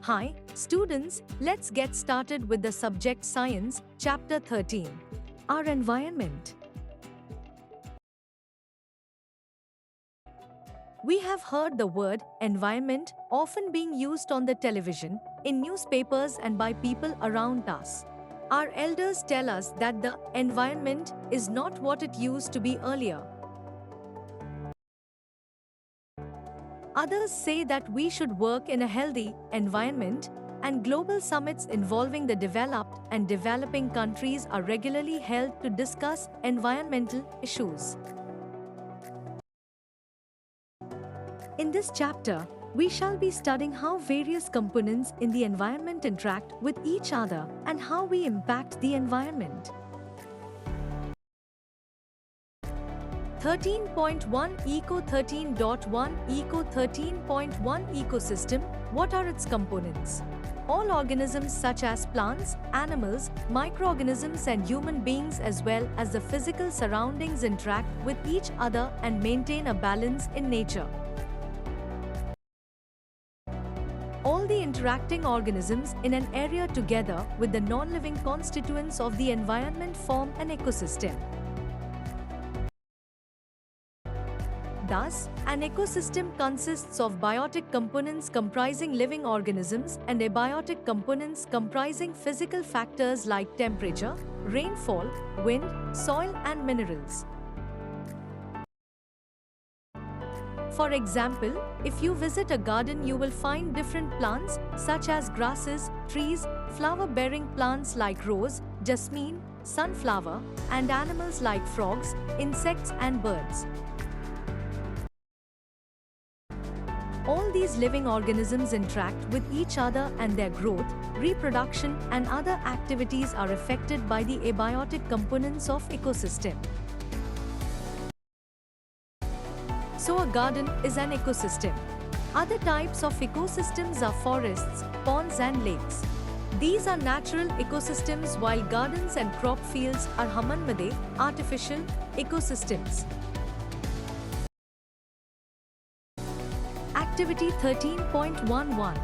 Hi, students, let's get started with the subject Science, Chapter 13. Our environment. We have heard the word environment often being used on the television, in newspapers, and by people around us. Our elders tell us that the environment is not what it used to be earlier. Others say that we should work in a healthy environment, and global summits involving the developed and developing countries are regularly held to discuss environmental issues. In this chapter, we shall be studying how various components in the environment interact with each other and how we impact the environment. 13.1 Eco 13.1 Eco 13.1 Ecosystem. What are its components? All organisms such as plants, animals, microorganisms and human beings as well as the physical surroundings interact with each other and maintain a balance in nature. All the interacting organisms in an area together with the non-living constituents of the environment form an ecosystem. Thus, an ecosystem consists of biotic components comprising living organisms and abiotic components comprising physical factors like temperature, rainfall, wind, soil and minerals. For example, if you visit a garden, you will find different plants such as grasses, trees, flower-bearing plants like rose, jasmine, sunflower, and animals like frogs, insects and birds. All these living organisms interact with each other and their growth, reproduction and other activities are affected by the abiotic components of ecosystem. So a garden is an ecosystem. Other types of ecosystems are forests, ponds and lakes. These are natural ecosystems while gardens and crop fields are Hamanmade, artificial ecosystems. Activity 13.11.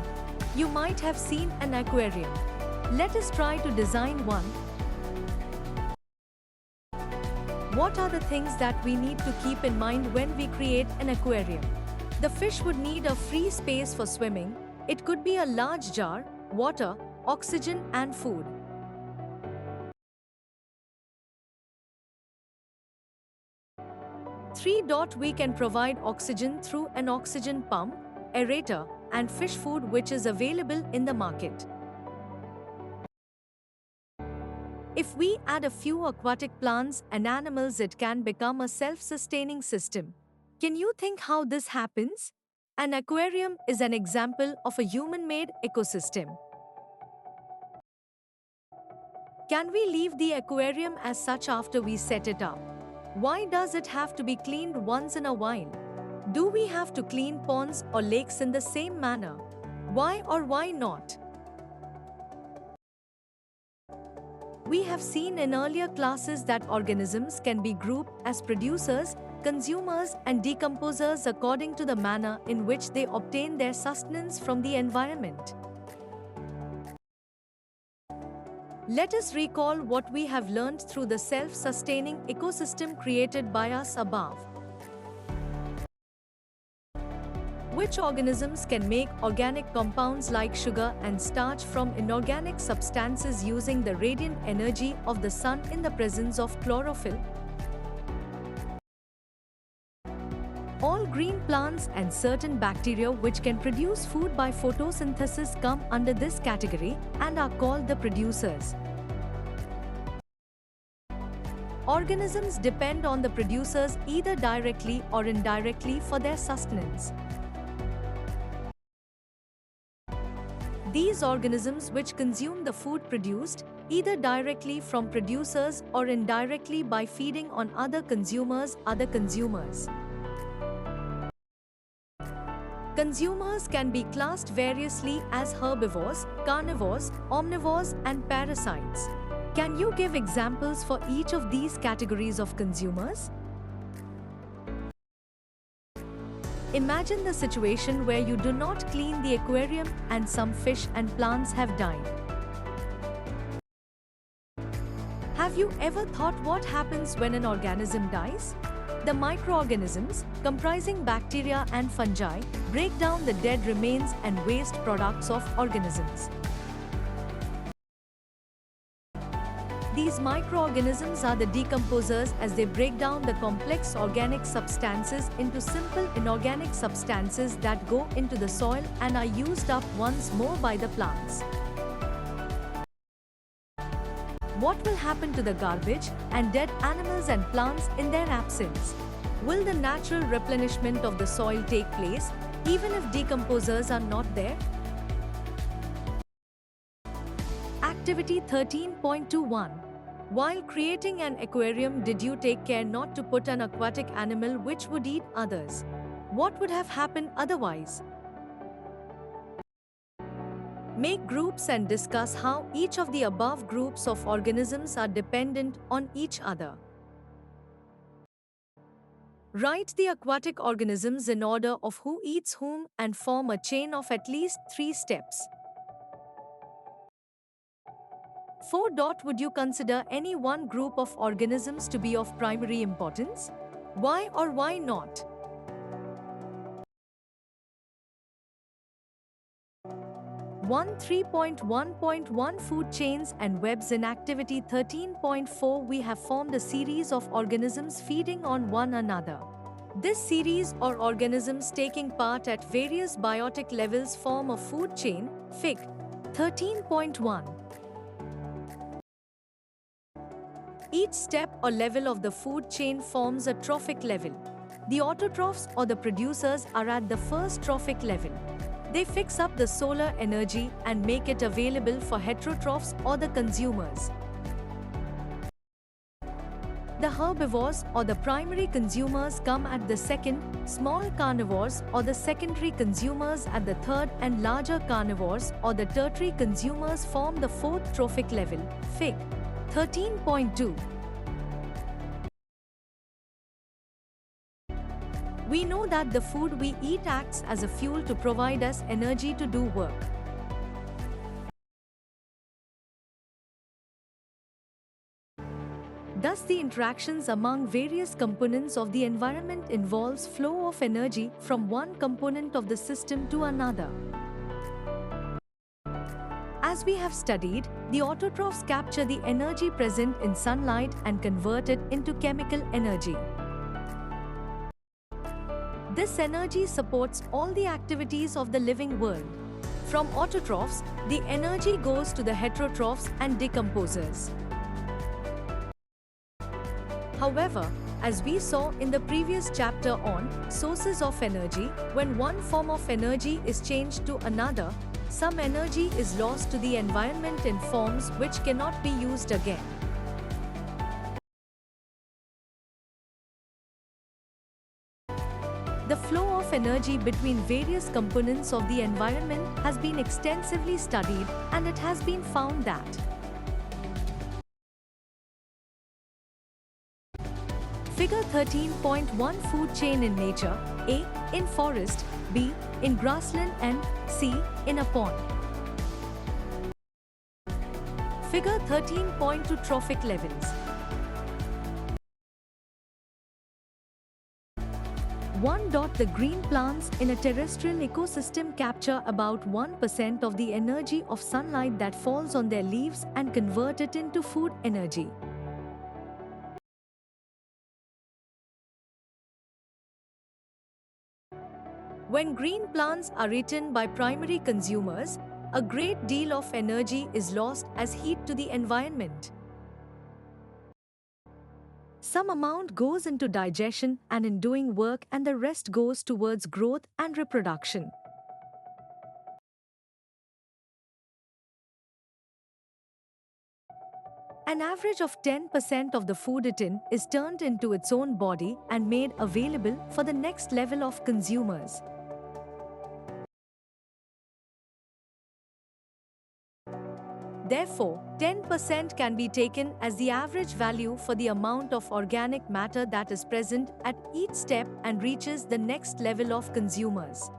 You might have seen an aquarium. Let us try to design one. What are the things that we need to keep in mind when we create an aquarium? The fish would need a free space for swimming. It could be a large jar, water, oxygen and food. We can provide oxygen through an oxygen pump, aerator, and fish food which is available in the market. If we add a few aquatic plants and animals, it can become a self-sustaining system. Can you think how this happens? An aquarium is an example of a human-made ecosystem. Can we leave the aquarium as such after we set it up? Why does it have to be cleaned once in a while? Do we have to clean ponds or lakes in the same manner? Why or why not? We have seen in earlier classes that organisms can be grouped as producers, consumers, and decomposers according to the manner in which they obtain their sustenance from the environment. Let us recall what we have learned through the self-sustaining ecosystem created by us above. Which organisms can make organic compounds like sugar and starch from inorganic substances using the radiant energy of the sun in the presence of chlorophyll? All green plants and certain bacteria which can produce food by photosynthesis come under this category and are called the producers. Organisms depend on the producers either directly or indirectly for their sustenance. These organisms which consume the food produced, either directly from producers or indirectly by feeding on other consumers. Consumers can be classed variously as herbivores, carnivores, omnivores, and parasites. Can you give examples for each of these categories of consumers? Imagine the situation where you do not clean the aquarium and some fish and plants have died. Have you ever thought what happens when an organism dies? The microorganisms, comprising bacteria and fungi, break down the dead remains and waste products of organisms. These microorganisms are the decomposers as they break down the complex organic substances into simple inorganic substances that go into the soil and are used up once more by the plants. What will happen to the garbage and dead animals and plants in their absence? Will the natural replenishment of the soil take place, even if decomposers are not there? Activity 13.21. While creating an aquarium, did you take care not to put an aquatic animal which would eat others? What would have happened otherwise? Make groups and discuss how each of the above groups of organisms are dependent on each other. Write the aquatic organisms in order of who eats whom and form a chain of at least 3 steps. 4. Would you consider any one group of organisms to be of primary importance? Why or why not? 3.1.1 Food chains and webs. In activity 13.4 we have formed a series of organisms feeding on one another. This series or organisms taking part at various biotic levels form a food chain. Fig. 13.1. Each step or level of the food chain forms a trophic level. The autotrophs or the producers are at the first trophic level. They fix up the solar energy and make it available for heterotrophs or the consumers. The herbivores or the primary consumers come at the second, small carnivores or the secondary consumers at the third, and larger carnivores or the tertiary consumers form the fourth trophic level. Fig. 13.2. We know that the food we eat acts as a fuel to provide us energy to do work. Thus, the interactions among various components of the environment involves flow of energy from one component of the system to another. As we have studied, the autotrophs capture the energy present in sunlight and convert it into chemical energy. This energy supports all the activities of the living world. From autotrophs, the energy goes to the heterotrophs and decomposers. However, as we saw in the previous chapter on sources of energy, when one form of energy is changed to another, some energy is lost to the environment in forms which cannot be used again. The flow of energy between various components of the environment has been extensively studied, and it has been found that Figure 13.1 Food chain in nature: A. In forest, B. In grassland, and C. In a pond. Figure 13.2 Trophic levels. 1. The green plants in a terrestrial ecosystem capture about 1% of the energy of sunlight that falls on their leaves and convert it into food energy. When green plants are eaten by primary consumers, a great deal of energy is lost as heat to the environment. Some amount goes into digestion and in doing work, and the rest goes towards growth and reproduction. An average of 10% of the food eaten is turned into its own body and made available for the next level of consumers. Therefore, 10% can be taken as the average value for the amount of organic matter that is present at each step and reaches the next level of consumers.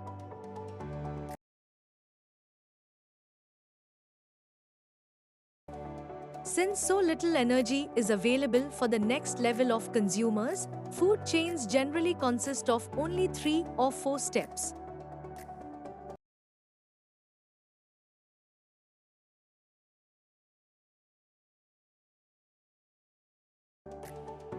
Since so little energy is available for the next level of consumers, food chains generally consist of only 3 or 4 steps.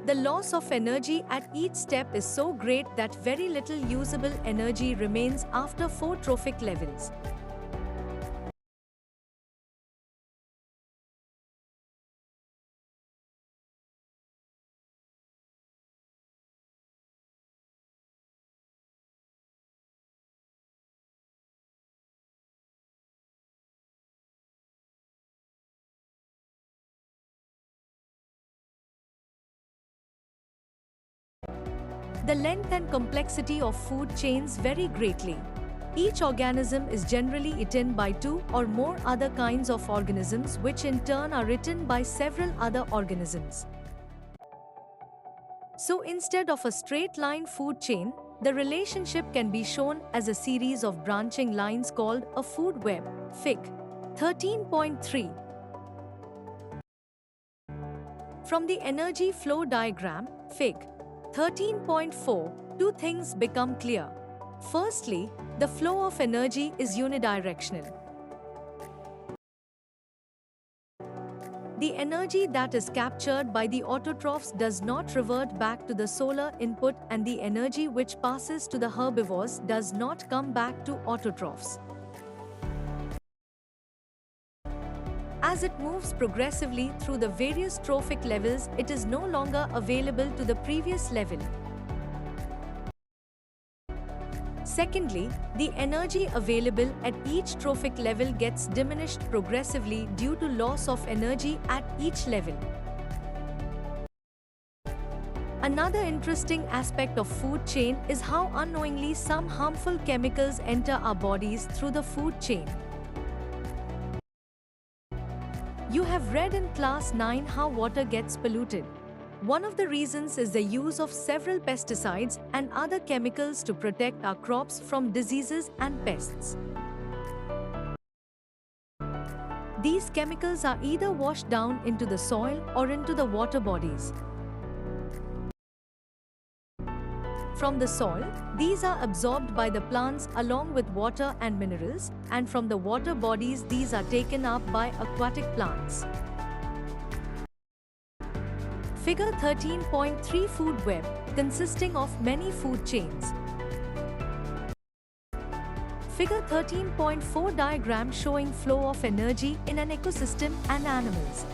The loss of energy at each step is so great that very little usable energy remains after 4 trophic levels. The length and complexity of food chains vary greatly. Each organism is generally eaten by 2 or more other kinds of organisms, which in turn are eaten by several other organisms. So instead of a straight line food chain, the relationship can be shown as a series of branching lines called a food web. Fig. 13.3. From the energy flow diagram, Fig. 13.4, two things become clear. Firstly, the flow of energy is unidirectional. The energy that is captured by the autotrophs does not revert back to the solar input, and the energy which passes to the herbivores does not come back to autotrophs. As it moves progressively through the various trophic levels, it is no longer available to the previous level. Secondly, the energy available at each trophic level gets diminished progressively due to loss of energy at each level. Another interesting aspect of food chain is how unknowingly some harmful chemicals enter our bodies through the food chain. You have read in class 9 how water gets polluted. One of the reasons is the use of several pesticides and other chemicals to protect our crops from diseases and pests. These chemicals are either washed down into the soil or into the water bodies. From the soil, these are absorbed by the plants along with water and minerals, and from the water bodies, these are taken up by aquatic plants. Figure 13.3 Food web, consisting of many food chains. Figure 13.4 diagram showing flow of energy in an ecosystem and animals.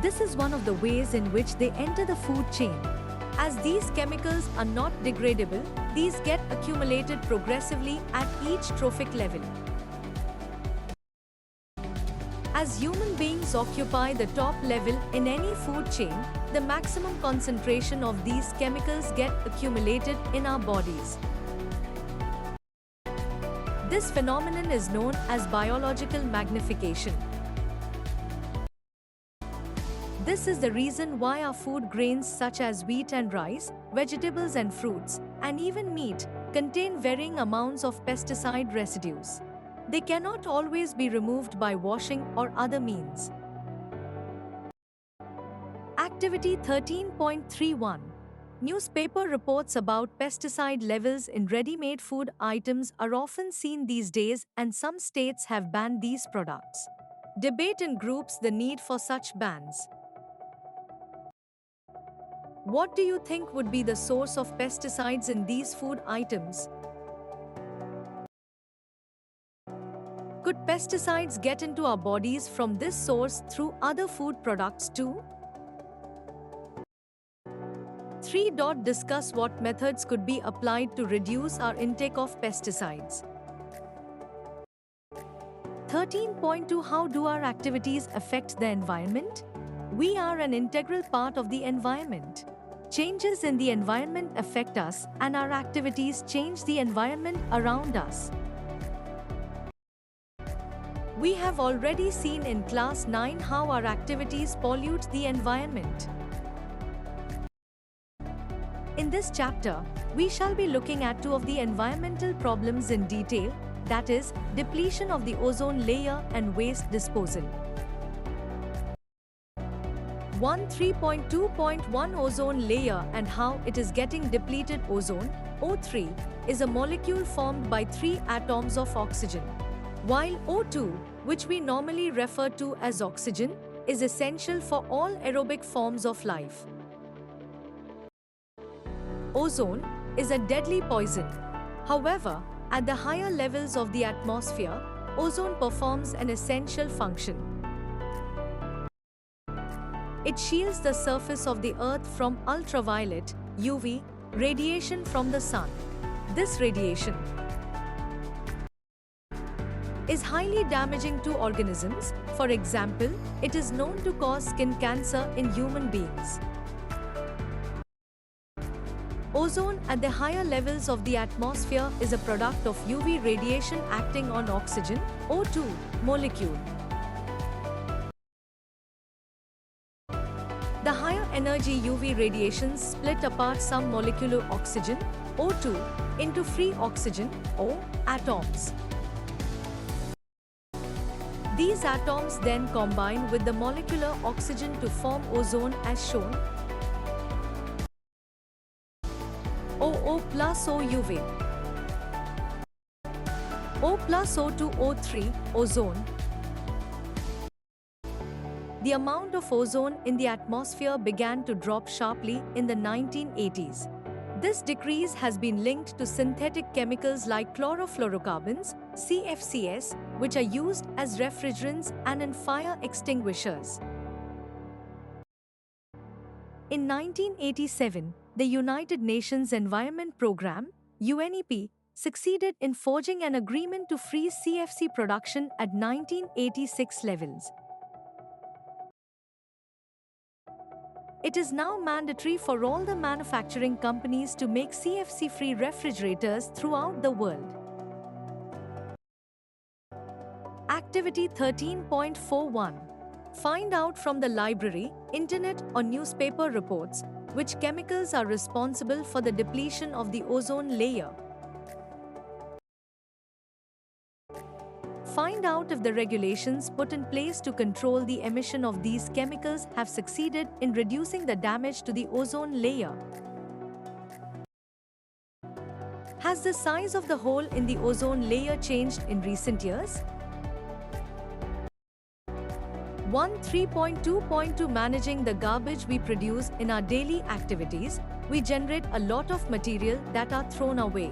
This is one of the ways in which they enter the food chain. As these chemicals are not degradable, these get accumulated progressively at each trophic level. As human beings occupy the top level in any food chain, the maximum concentration of these chemicals get accumulated in our bodies. This phenomenon is known as biological magnification. This is the reason why our food grains such as wheat and rice, vegetables and fruits, and even meat, contain varying amounts of pesticide residues. They cannot always be removed by washing or other means. Activity 13.31. Newspaper reports about pesticide levels in ready-made food items are often seen these days, and some states have banned these products. Debate in groups the need for such bans. What do you think would be the source of pesticides in these food items? Could pesticides get into our bodies from this source through other food products too? 3. Discuss what methods could be applied to reduce our intake of pesticides. 13.2 How do our activities affect the environment? We are an integral part of the environment. Changes in the environment affect us, and our activities change the environment around us. We have already seen in class 9 how our activities pollute the environment. In this chapter, we shall be looking at two of the environmental problems in detail, that is, depletion of the ozone layer and waste disposal. 3.2.1 Ozone layer and how it is getting depleted. Ozone, O3, is a molecule formed by 3 atoms of oxygen, while O2, which we normally refer to as oxygen, is essential for all aerobic forms of life. Ozone is a deadly poison. However, at the higher levels of the atmosphere, ozone performs an essential function. It shields the surface of the Earth from ultraviolet (UV) radiation from the sun. This radiation is highly damaging to organisms. For example, it is known to cause skin cancer in human beings. Ozone at the higher levels of the atmosphere is a product of UV radiation acting on oxygen, O2, molecule. The higher energy UV radiations split apart some molecular oxygen, O2, into free oxygen, O, atoms. These atoms then combine with the molecular oxygen to form ozone as shown. OO plus OUV. O plus O2 O3, ozone. The amount of ozone in the atmosphere began to drop sharply in the 1980s. This decrease has been linked to synthetic chemicals like chlorofluorocarbons, CFCs, which are used as refrigerants and in fire extinguishers. In 1987, the United Nations Environment Programme, UNEP, succeeded in forging an agreement to freeze CFC production at 1986 levels. It is now mandatory for all the manufacturing companies to make CFC-free refrigerators throughout the world. Activity 13.41. Find out from the library, internet or newspaper reports which chemicals are responsible for the depletion of the ozone layer. Find out if the regulations put in place to control the emission of these chemicals have succeeded in reducing the damage to the ozone layer. Has the size of the hole in the ozone layer changed in recent years? 3.2.2 Managing the garbage we produce in our daily activities, we generate a lot of material that are thrown away.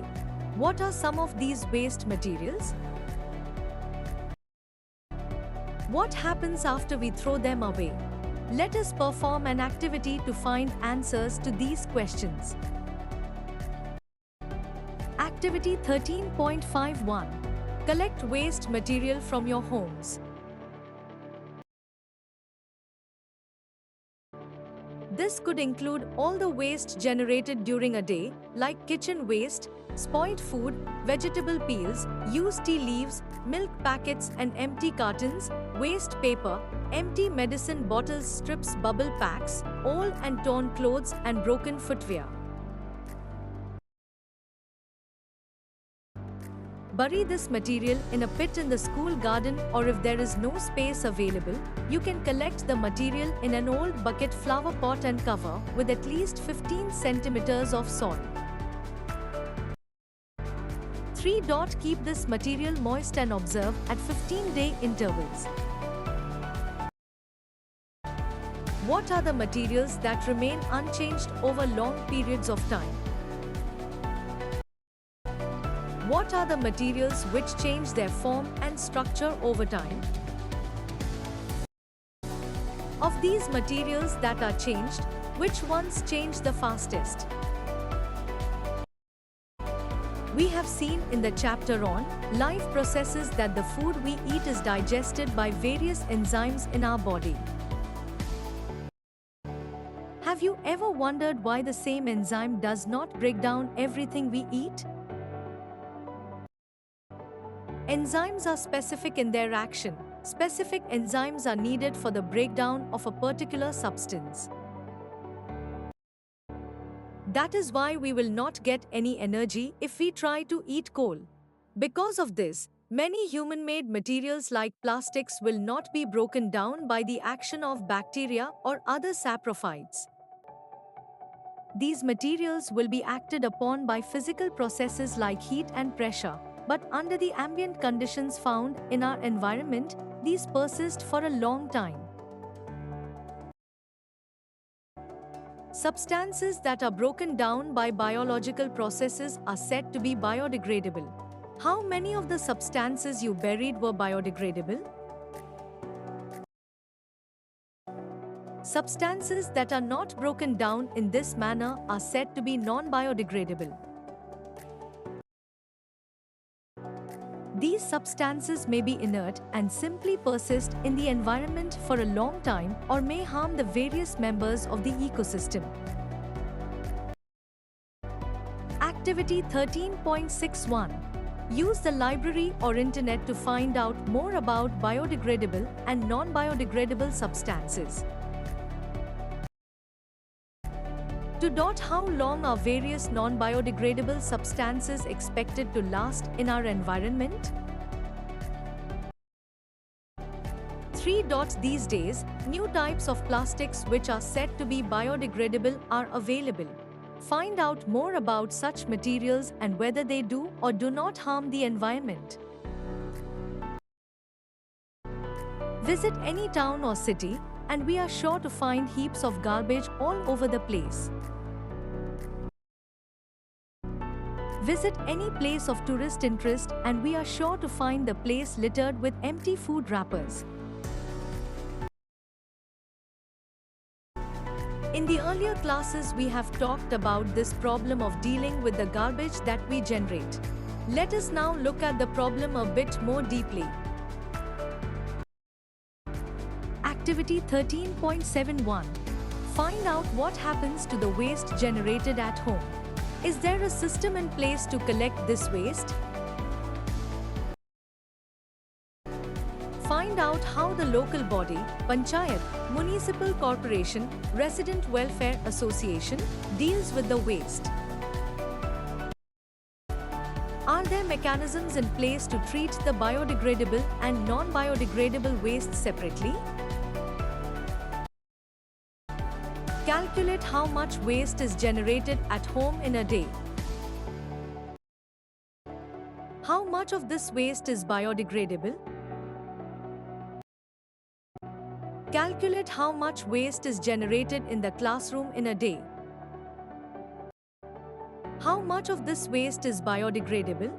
What are some of these waste materials? What happens after we throw them away? Let us perform an activity to find answers to these questions. Activity 13.51. Collect waste material from your homes. This could include all the waste generated during a day, like kitchen waste, spoiled food, vegetable peels, used tea leaves, milk packets and empty cartons, waste paper, empty medicine bottles, strips, bubble packs, old and torn clothes and broken footwear. Bury this material in a pit in the school garden, or if there is no space available, you can collect the material in an old bucket flower pot and cover with at least 15 centimeters of soil. 3. Keep this material moist and observe at 15-day intervals. What are the materials that remain unchanged over long periods of time? What are the materials which change their form and structure over time? Of these materials that are changed, which ones change the fastest? We have seen in the chapter on life processes that the food we eat is digested by various enzymes in our body. Have you ever wondered why the same enzyme does not break down everything we eat? Enzymes are specific in their action. Specific enzymes are needed for the breakdown of a particular substance. That is why we will not get any energy if we try to eat coal. Because of this, many human-made materials like plastics will not be broken down by the action of bacteria or other saprophytes. These materials will be acted upon by physical processes like heat and pressure, but under the ambient conditions found in our environment, these persist for a long time. Substances that are broken down by biological processes are said to be biodegradable. How many of the substances you buried were biodegradable? Substances that are not broken down in this manner are said to be non-biodegradable. These substances may be inert and simply persist in the environment for a long time or may harm the various members of the ecosystem. Activity 13.61. Use the library or internet to find out more about biodegradable and non-biodegradable substances. To dot how long are various non-biodegradable substances expected to last in our environment? 3. These days, new types of plastics which are said to be biodegradable are available. Find out more about such materials and whether they do or do not harm the environment. Visit any town or city, and we are sure to find heaps of garbage all over the place. Visit any place of tourist interest and we are sure to find the place littered with empty food wrappers. In the earlier classes we have talked about this problem of dealing with the garbage that we generate. Let us now look at the problem a bit more deeply. Activity 13.71. Find out what happens to the waste generated at home. Is there a system in place to collect this waste? Find out how the local body, panchayat, municipal corporation, resident welfare association, deals with the waste. Are there mechanisms in place to treat the biodegradable and non-biodegradable waste separately? Calculate how much waste is generated at home in a day. How much of this waste is biodegradable? Calculate how much waste is generated in the classroom in a day. How much of this waste is biodegradable?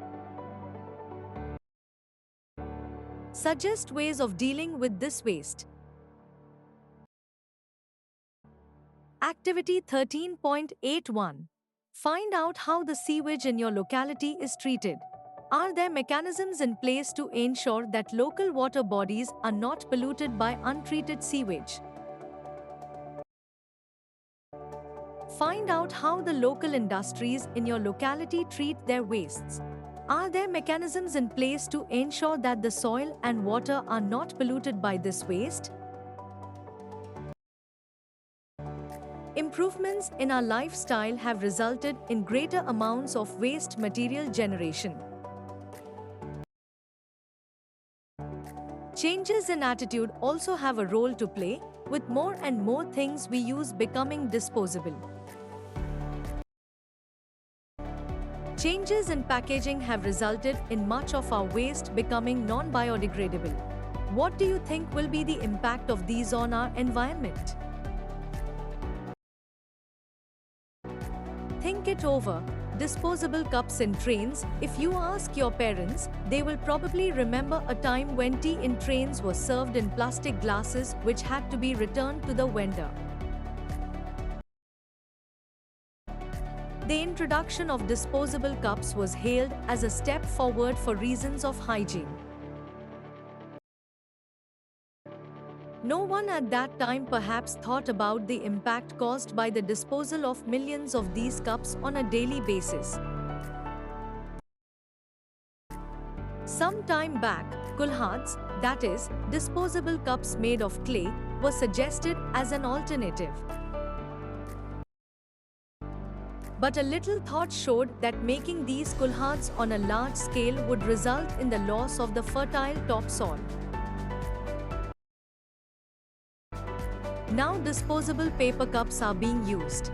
Suggest ways of dealing with this waste. Activity 13.81. Find out how the sewage in your locality is treated. Are there mechanisms in place to ensure that local water bodies are not polluted by untreated sewage? Find out how the local industries in your locality treat their wastes. Are there mechanisms in place to ensure that the soil and water are not polluted by this waste? Improvements in our lifestyle have resulted in greater amounts of waste material generation. Changes in attitude also have a role to play, with more and more things we use becoming disposable. Changes in packaging have resulted in much of our waste becoming non-biodegradable. What do you think will be the impact of these on our environment? Think it over. Disposable cups in trains. If you ask your parents, they will probably remember a time when tea in trains was served in plastic glasses which had to be returned to the vendor. The introduction of disposable cups was hailed as a step forward for reasons of hygiene. No one at that time perhaps thought about the impact caused by the disposal of millions of these cups on a daily basis. Some time back, kulhads, that is, disposable cups made of clay, were suggested as an alternative. But a little thought showed that making these kulhads on a large scale would result in the loss of the fertile topsoil. Now disposable paper cups are being used.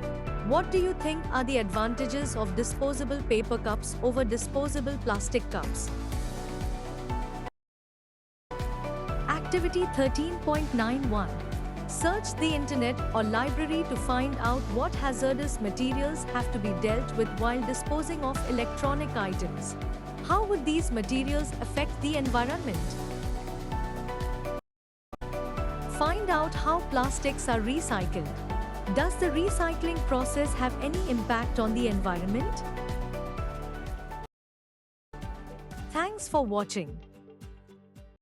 What do you think are the advantages of disposable paper cups over disposable plastic cups? Activity 13.91. Search the internet or library to find out what hazardous materials have to be dealt with while disposing of electronic items. How would these materials affect the environment? Find out how plastics are recycled. Does the recycling process have any impact on the environment? Thanks for watching.